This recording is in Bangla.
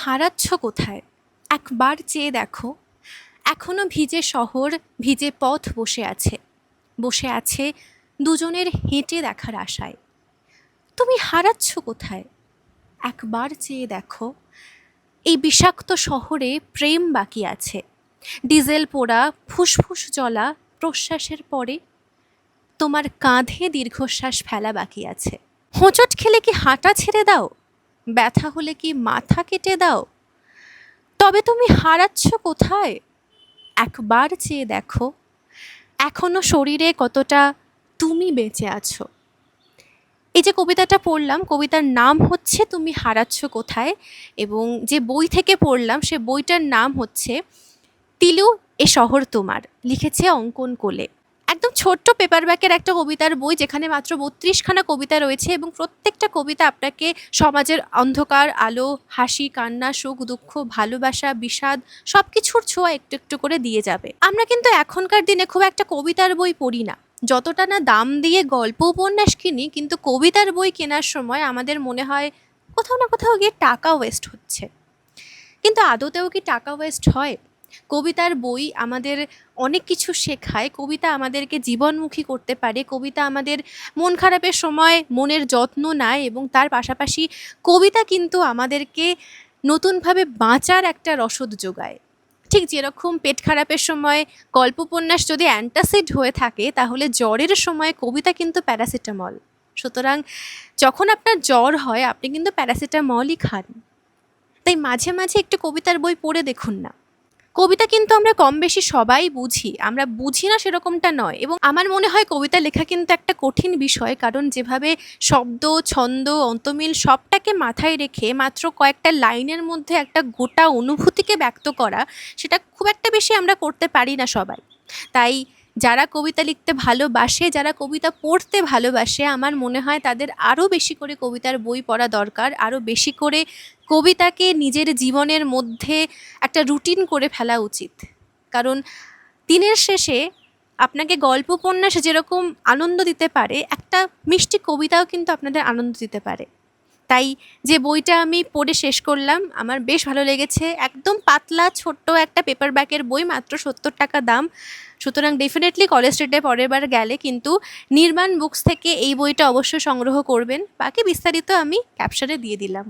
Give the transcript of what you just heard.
হারাচ্ছ কোথায়? একবার চেয়ে দেখো, এখনো ভিজে শহর, ভিজে পথ বসে আছে। বসে আছে দুজনের হেঁটে দেখার আশায়। তুমি হারাচ্ছ কোথায়? একবার চেয়ে দেখো, এই বিষাক্ত শহরে প্রেম বাকি আছে। ডিজেল পোড়া, ফুসফুস জ্বলা প্রশ্বাসের পরে তোমার কাঁধে দীর্ঘশ্বাস ফেলা বাকি আছে। হোঁচট খেলে কি হাঁটা ছেড়ে দাও? ব্যথা হলে কি মাথা কেটে দাও? তবে তুমি হারাচ্ছ কোথায়? একবার চেয়ে দেখো, এখনো শরীরে কতটা তুমি বেঁচে আছো। এই যে কবিতাটা পড়লাম, কবিতার নাম হচ্ছে তুমি হারাচ্ছ কোথায়, এবং যে বই থেকে পড়লাম সে বইটার নাম হচ্ছে তিলু এ শহর তোমার, লিখেছে অঙ্কন কোলে। একদম ছোট্ট পেপারব্যাকের একটা কবিতার বই, যেখানে মাত্র ৩২খানা কবিতা রয়েছে এবং প্রত্যেকটা কবিতা আপনাকে সমাজের অন্ধকার, আলো, হাসি, কান্না, সুখ, দুঃখ, ভালোবাসা, বিষাদ সব কিছুর ছোঁয়া একটু একটু করে দিয়ে যাবে। আমরা কিন্তু এখনকার দিনে খুব একটা কবিতার বই পড়ি না। যতটা না দাম দিয়ে গল্প উপন্যাস কিনি, কিন্তু কবিতার বই কেনার সময় আমাদের মনে হয় কোথাও না কোথাও গিয়ে টাকা ওয়েস্ট হচ্ছে। কিন্তু আদতেও কি টাকা ওয়েস্ট হয়? কবিতার বই আমাদের অনেক কিছু শেখায়। কবিতা আমাদেরকে জীবনমুখী করতে পারে। কবিতা আমাদের মন খারাপের সময় মনের যত্ন নেয়, এবং তার পাশাপাশি কবিতা কিন্তু আমাদেরকে নতুনভাবে বাঁচার একটা রসদ যোগায়। ঠিক যেরকম পেট খারাপের সময় গল্প উপন্যাস যদি অ্যান্টাসিড হয়ে থাকে, তাহলে জ্বরের সময় কবিতা কিন্তু প্যারাসিটামল। সুতরাং যখন আপনার জ্বর হয়, আপনি কিন্তু প্যারাসিটামলই খান। তাই মাঝে মাঝে একটু কবিতার বই পড়ে দেখুন না। কবিতা কিন্তু আমরা কম বেশি সবাই বুঝি, আমরা বুঝি না সেরকমটা নয়। এবং আমার মনে হয় কবিতা লেখা কিন্তু একটা কঠিন বিষয়, কারণ যেভাবে শব্দ, ছন্দ, অন্তমিল সবটাকে মাথায় রেখে মাত্র কয়েকটা লাইনের মধ্যে একটা গোটা অনুভূতিকে ব্যক্ত করা, সেটা খুব একটা বেশি আমরা করতে পারি না সবাই। তাই যারা কবিতা লিখতে ভালোবাসে, যারা কবিতা পড়তে ভালোবাসে, আমার মনে হয় তাদের আরও বেশি করে কবিতার বই পড়া দরকার। আরও বেশি করে কবিতাকে নিজের জীবনের মধ্যে একটা রুটিন করে ফেলা উচিত। কারণ দিনের শেষে আপনাকে গল্প উপন্যাস যেরকম আনন্দ দিতে পারে, একটা মিষ্টি কবিতাও কিন্তু আপনাদের আনন্দ দিতে পারে। তাই যে বইটা আমি পড়ে শেষ করলাম, আমার বেশ ভালো লেগেছে। একদম পাতলা ছোট্ট একটা পেপারব্যাকের বই, মাত্র ৭০ টাকা দাম। সুতরাং ডেফিনেটলি কলেজ স্ট্রিটে পরের বার গেলে কিন্তু নির্বাণ বুকস থেকে এই বইটা অবশ্যই সংগ্রহ করবেন। বাকি বিস্তারিত আমি ক্যাপশনে দিয়ে দিলাম।